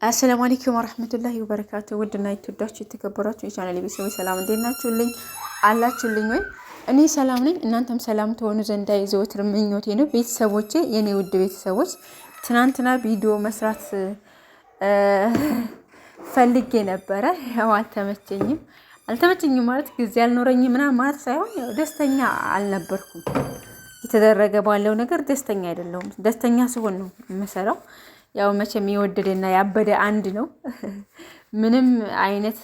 አሰላሙ አለይኩም ወራህመቱላሂ ወበረካቱ። ውድና የተወዳችሁ የተከበራችሁ የቻናሌ ቤተሰቦች ሰላም እንዴት ናችሁልኝ? አላችሁልኝ ወይ? እኔ ሰላም ነኝ። እናንተም ሰላም ትሆኑ ዘንድ የዘወትር ምኞቴ ነው። ቤተሰቦቼ፣ የኔ ውድ ቤተሰቦች፣ ትናንትና ቪዲዮ መስራት ፈልጌ ነበረ። ያው አልተመቸኝም ማለት ጊዜ አልኖረኝም ምናምን ማለት ሳይሆን ያው ደስተኛ አልነበርኩም። የተደረገ ባለው ነገር ደስተኛ አይደለሁም። ደስተኛ ስሆን ነው የምሰራው። ያው መቼም የወደደና ያበደ አንድ ነው። ምንም አይነት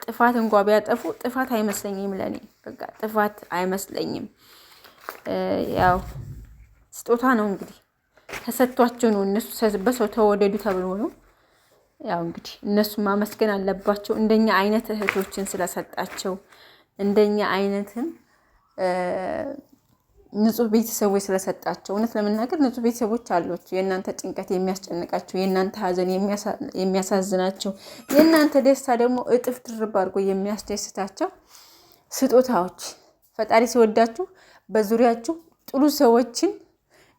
ጥፋት እንኳ ቢያጠፉ ጥፋት አይመስለኝም። ለኔ በቃ ጥፋት አይመስለኝም። ያው ስጦታ ነው እንግዲህ ተሰጥቷቸው ነው። እነሱ በሰው ተወደዱ ተብሎ ነው። ያው እንግዲህ እነሱ ማመስገን አለባቸው እንደኛ አይነት እህቶችን ስለሰጣቸው፣ እንደኛ አይነትን ንጹህ ቤተሰቦች ስለሰጣቸው። እውነት ለመናገር ንጹህ ቤተሰቦች አሏቸው። የእናንተ ጭንቀት የሚያስጨንቃቸው፣ የእናንተ ሀዘን የሚያሳዝናቸው፣ የእናንተ ደስታ ደግሞ እጥፍ ድርብ አድርጎ የሚያስደስታቸው ስጦታዎች። ፈጣሪ ሲወዳችሁ በዙሪያችሁ ጥሩ ሰዎችን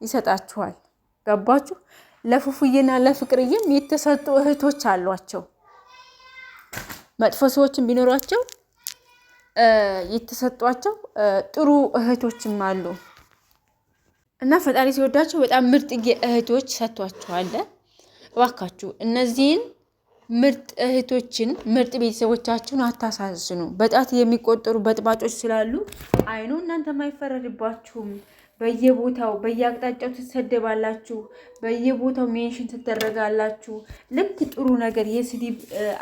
ይሰጣችኋል። ገባችሁ? ለፉፉዬና ለፍቅርዬም የተሰጡ እህቶች አሏቸው። መጥፎ ሰዎችን ቢኖሯቸው የተሰጧቸው ጥሩ እህቶችም አሉ እና ፈጣሪ ሲወዳቸው በጣም ምርጥ እህቶች ሰጥቷቸዋል። እባካችሁ እነዚህን ምርጥ እህቶችን ምርጥ ቤተሰቦቻችሁን አታሳዝኑ። በጣት የሚቆጠሩ በጥባጮች ስላሉ አይኑ እናንተም አይፈረድባችሁም። በየቦታው በየአቅጣጫው ትሰደባላችሁ፣ በየቦታው ሜንሽን ትደረጋላችሁ። ልክ ጥሩ ነገር የስድብ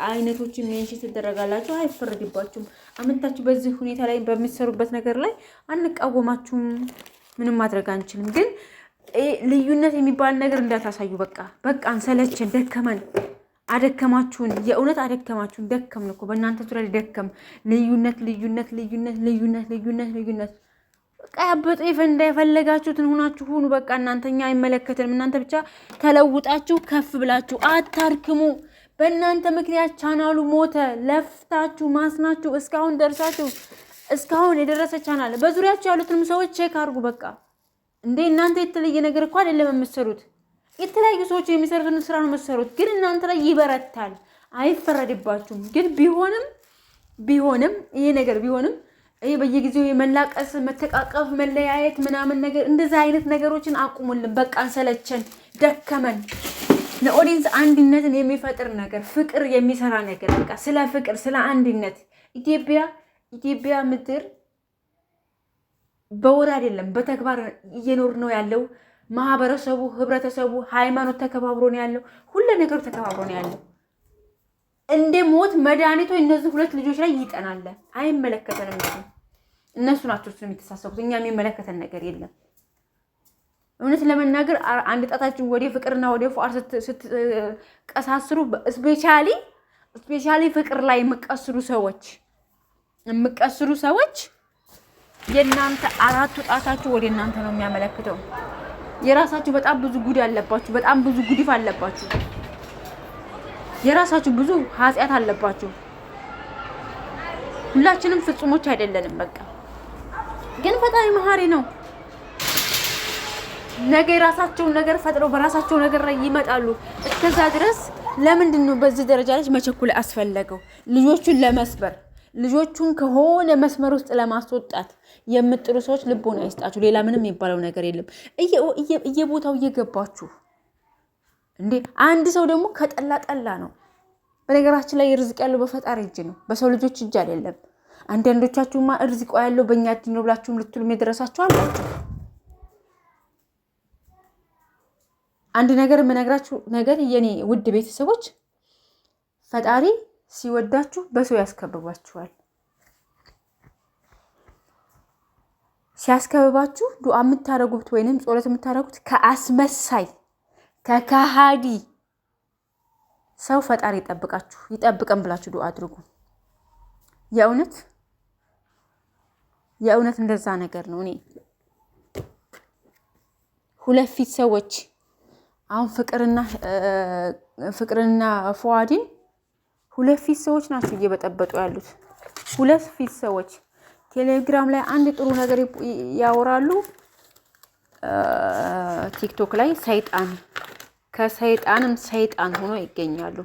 አይነቶችን ሜንሽን ትደረጋላችሁ። አይፈረድባችሁም። አመንታችሁ በዚህ ሁኔታ ላይ በሚሰሩበት ነገር ላይ አንቃወማችሁም። ምንም ማድረግ አንችልም። ግን ልዩነት የሚባል ነገር እንዳታሳዩ። በቃ አንሰለችን፣ ደከመን፣ አደከማችሁን። የእውነት አደከማችሁን። ደከምን እኮ በእናንተ ዙሪያ ደከም። ልዩነት ቀያበጡ ይፈንዳ። የፈለጋችሁትን ሆናችሁ ሁኑ። በቃ እናንተኛ አይመለከተንም። እናንተ ብቻ ተለውጣችሁ ከፍ ብላችሁ አታርክሙ። በእናንተ ምክንያት ቻናሉ ሞተ። ለፍታችሁ ማስናችሁ እስካሁን ደርሳችሁ እስካሁን የደረሰ ቻናል በዙሪያችሁ ያሉትንም ሰዎች ቼክ አድርጉ። በቃ እንዴ እናንተ የተለየ ነገር እኮ አይደለም የምትሰሩት። የተለያዩ ሰዎች የሚሰሩትን ስራ ነው የምትሰሩት። ግን እናንተ ላይ ይበረታል። አይፈረድባችሁም። ግን ቢሆንም ይሄ ነገር ቢሆንም ይሄ በየጊዜው የመላቀስ መተቃቀፍ፣ መለያየት ምናምን ነገር እንደዛ አይነት ነገሮችን አቁሙልን። በቃ አንሰለቸን፣ ደከመን። ለኦዲየንስ አንድነትን የሚፈጥር ነገር፣ ፍቅር የሚሰራ ነገር፣ በቃ ስለ ፍቅር ስለ አንድነት ኢትዮጵያ ምድር በወሬ አይደለም በተግባር እየኖር ነው ያለው። ማህበረሰቡ፣ ህብረተሰቡ፣ ሃይማኖት ተከባብሮ ነው ያለው። ሁሉ ነገር ተከባብሮ ነው ያለው። እንደ ሞት መድኃኒቱ እነዚህ ሁለት ልጆች ላይ ይጠናል። አይመለከተንም። እነሱ ናቸው የሚተሳሰቡት። እኛ የሚመለከተን ነገር የለም። እውነት ለመናገር አንድ ጣታችሁ ወደ ፍቅርና ወደ ፉአድ ስትቀሳስሩ፣ ስፔሻሊ ፍቅር ላይ የምቀስሩ ሰዎች የእናንተ አራቱ ጣታችሁ ወደ እናንተ ነው የሚያመለክተው። የራሳችሁ በጣም ብዙ ጉድ አለባችሁ። በጣም ብዙ ጉድፍ አለባችሁ። የራሳችሁ ብዙ ኃጢአት አለባችሁ። ሁላችንም ፍጹሞች አይደለንም። በቃ ግን ፈጣሪ መሐሪ ነው። ነገ የራሳቸውን ነገር ፈጥረው በራሳቸው ነገር ላይ ይመጣሉ። እስከዛ ድረስ ለምንድን ነው በዚህ ደረጃ ላይ መቸኩል አስፈለገው? ልጆቹን ለመስበር፣ ልጆቹን ከሆነ መስመር ውስጥ ለማስወጣት የምጥሩ ሰዎች ልቦና ይስጣችሁ። ሌላ ምንም የሚባለው ነገር የለም። እየቦታው እየገባችሁ እንዴ አንድ ሰው ደግሞ ከጠላ ነው። በነገራችን ላይ ርዝቅ ያለው በፈጣሪ እጅ ነው፣ በሰው ልጆች እጅ አይደለም። አንዳንዶቻችሁማ ርዝቅ ያለው በእኛ እጅ ነው ብላችሁም ልትሉም የደረሳችሁ አላችሁ። አንድ ነገር የምነግራችሁ ነገር የኔ ውድ ቤተሰቦች፣ ፈጣሪ ሲወዳችሁ በሰው ያስከብባችኋል። ሲያስከብባችሁ ዱዓ የምታደርጉት ወይንም ጸሎት የምታደርጉት ከአስመሳይ ከካሃዲ ሰው ፈጣሪ ይጠብቀን ብላችሁ ዱዓ አድርጉ። የእውነት እንደዛ ነገር ነው። እኔ ሁለት ፊት ሰዎች አሁን ፍቅርና ፉአድን ሁለት ፊት ሰዎች ናቸው እየበጠበጡ ያሉት። ሁለት ፊት ሰዎች ቴሌግራም ላይ አንድ ጥሩ ነገር ያወራሉ፣ ቲክቶክ ላይ ሰይጣን ከሰይጣንም ሰይጣን ሆኖ ይገኛሉ።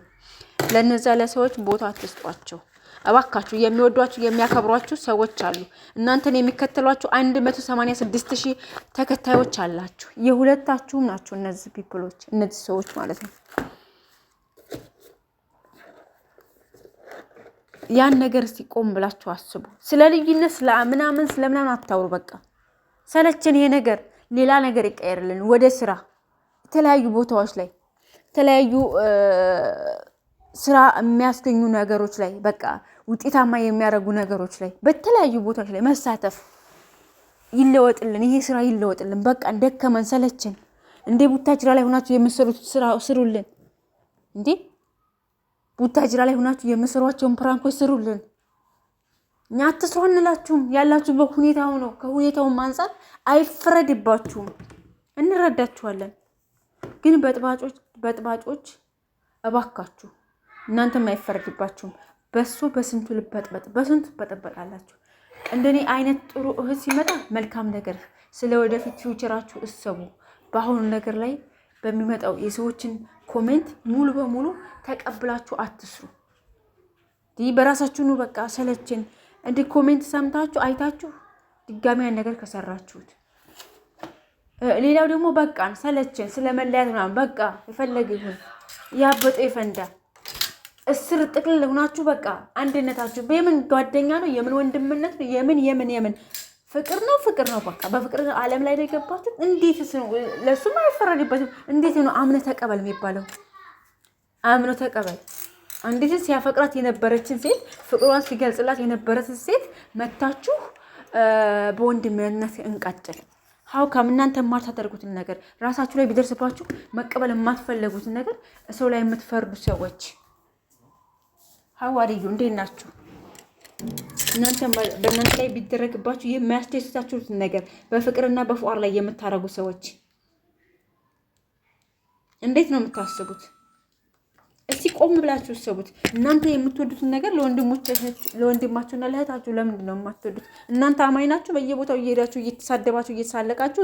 ለነዛ ለሰዎች ቦታ አትስጧቸው እባካችሁ። የሚወዷችሁ የሚያከብሯችሁ ሰዎች አሉ። እናንተን የሚከተሏችሁ 186,000 ተከታዮች አላችሁ። የሁለታችሁም ናቸው እነዚህ ፒፕሎች፣ እነዚህ ሰዎች ማለት ነው። ያን ነገር እስቲ ቆም ብላችሁ አስቡ። ስለ ልዩነት ስለምናምን አታውሩ። በቃ ሰለችን ይሄ ነገር። ሌላ ነገር ይቀየርልን። ወደ ስራ፣ የተለያዩ ቦታዎች ላይ የተለያዩ ስራ የሚያስገኙ ነገሮች ላይ በቃ ውጤታማ የሚያደርጉ ነገሮች ላይ በተለያዩ ቦታዎች ላይ መሳተፍ ይለወጥልን። ይሄ ስራ ይለወጥልን። በቃ እንደከመን ሰለችን። እንዴ ቡታጅራ ላይ ሆናችሁ የምትሰሩት ስራ ስሩልን። እንዴ ቡታጅራ ላይ ሆናችሁ የምትሰሯቸውን ፕራንኮች ስሩልን። እኛ አትስሩ እንላችሁም። ያላችሁበት ሁኔታው ነው። ከሁኔታው አንፃር አይፈረድባችሁም፣ እንረዳችኋለን። ግን በጥባጮች እባካችሁ እናንተም አይፈረድባችሁም። በስንቱ ልበጥበጥ፣ በስንቱ ትበጠበጣላችሁ። እንደኔ አይነት ጥሩ እህት ሲመጣ መልካም ነገር፣ ስለ ወደፊት ፊውቸራችሁ እሰቡ። በአሁኑ ነገር ላይ በሚመጣው የሰዎችን ኮሜንት ሙሉ በሙሉ ተቀብላችሁ አትስሩ። በራሳችሁ ነው በቃ ሰለችን። እንዲህ ኮሜንት ሰምታችሁ አይታችሁ ድጋሚ ያን ነገር ከሰራችሁት፣ ሌላው ደግሞ በቃን ሰለችን፣ ስለመለያት ምናምን በቃ የፈለገ ይሁን ያበጠ ይፈንዳ። እስር ጥቅልል ሆናችሁ በቃ አንድነታችሁ የምን ጓደኛ ነው? የምን ወንድምነት ነው? የምን ፍቅር ነው? ፍቅር ነው። በቃ በፍቅር ዓለም ላይ ነው የገባችሁ። እንዴትስ ነው? ለሱም አይፈረድበትም። እንዴት ነው አምነህ ተቀበል የሚባለው? አምነህ ተቀበል። እንዴት ሲያፈቅራት የነበረችን ሴት ፍቅሯን ሲገልጽላት የነበረችን ሴት መታችሁ በወንድምነት እንቀጥል። ሀውካም እናንተ የማታደርጉትን ነገር ራሳችሁ ላይ ቢደርስባችሁ መቀበል የማትፈለጉትን ነገር ሰው ላይ የምትፈርዱ ሰዎች ሀዋሪዩ እንዴት ናችሁ? እናንተ በእናንተ ላይ ቢደረግባችሁ የማያስደስታችሁትን ነገር በፍቅርና በፍቅር ላይ የምታረጉ ሰዎች እንዴት ነው የምታስቡት? እስቲ ቆም ብላችሁ አስቡት። እናንተ የምትወዱትን ነገር ለወንድማችሁና ለእህታችሁ ለምንድን ነው የማትወዱት? እናንተ አማኝ ናችሁ? በየቦታው እየሄዳችሁ እየተሳደባችሁ እየተሳለቃችሁ